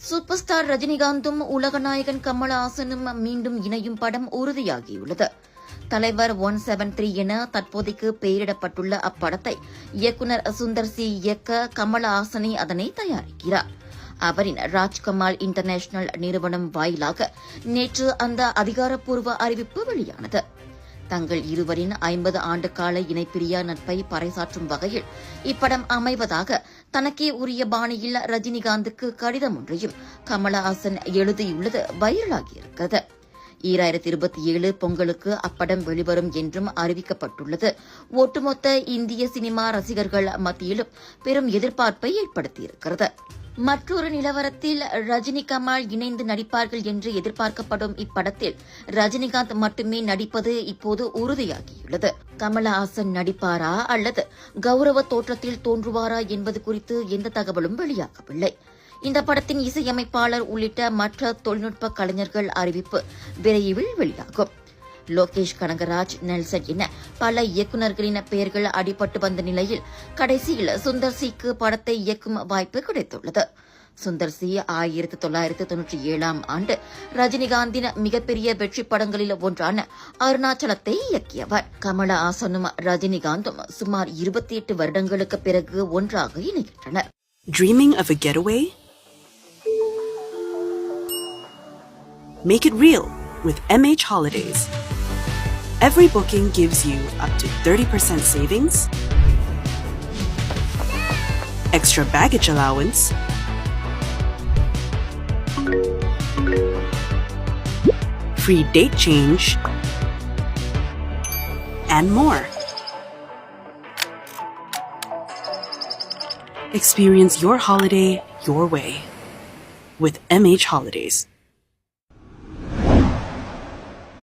Super star ரஜினிகாந்தும் உலகநாயகன் கமலஹாசனும் மீண்டும் இணையும் படம் உறுதியாகியுள்ளது. தலைவர் 173 என தற்போதைக்கு பெயரிடப்பட்டுள்ள அப்படத்தை இயக்குநர் சுந்தர் சி இயக்க கமலஹாசனே அதனை தயாரிக்கிறார். அவரின் ராஜ்கமால் இன்டர்நேஷனல் நிறுவனம் வாயிலாக நேற்று அந்த அதிகாரப்பூர்வ அறிவிப்பு வெளியானது. தங்கள் இருவரின் 50 ஆண்டு கால இணைப்பிரியா நட்பை பறைசாற்றும் வகையில் இப்படம் அமைவதாக தனக்கே உரிய பாணியில் ரஜினிகாந்துக்கு கடிதம் ஒன்றையும் கமலஹாசன் எழுதியுள்ளது வைரலாகியிருக்கிறது. 2027 பொங்கலுக்கு அப்படம் வெளிவரும் என்றும் அறிவிக்கப்பட்டுள்ளது. ஒட்டுமொத்த இந்திய சினிமா ரசிகர்கள் மத்தியிலும் பெரும் எதிர்பார்ப்பை ஏற்படுத்தியிருக்கிறது. மற்றொரு நிலவரத்தில் ரஜினி கமல் இணைந்து நடிப்பார்கள் என்று எதிர்பார்க்கப்படும் இப்படத்தில் ரஜினிகாந்த் மட்டுமே நடிப்பது இப்போது உறுதியாகியுள்ளது. கமலஹாசன் நடிப்பாரா அல்லது கௌரவ தோற்றத்தில் தோன்றுவாரா என்பது குறித்து எந்த தகவலும் வெளியாகவில்லை. இந்த படத்தின் இசையமைப்பாளர் உள்ளிட்ட மற்ற தொழில்நுட்ப கலைஞர்கள் அறிவிப்பு விரைவில் வெளியாகும். லோகேஷ் கனகராஜ், நெல்சன் என பல இயக்குநர்களின் பெயர்கள் அடிபட்டு வந்த நிலையில் கடைசியில் சுந்தர் சிக்கு படத்தை இயக்கும் வாய்ப்பு கிடைத்துள்ளது. சுந்தர் சி 1997 ஆண்டு ரஜினிகாந்தின் மிகப்பெரிய வெற்றி படங்களில் ஒன்றான அருணாச்சலத்தை இயக்கியவர். கமலஹாசனும் ரஜினிகாந்தும் சுமார் 28 வருடங்களுக்கு பிறகு ஒன்றாக இணைகின்றனர். Dreaming of a getaway? Make it real with MH Holidays. Every booking gives you up to 30% savings, extra baggage allowance, free date change, and more. Experience your holiday your way with MH Holidays.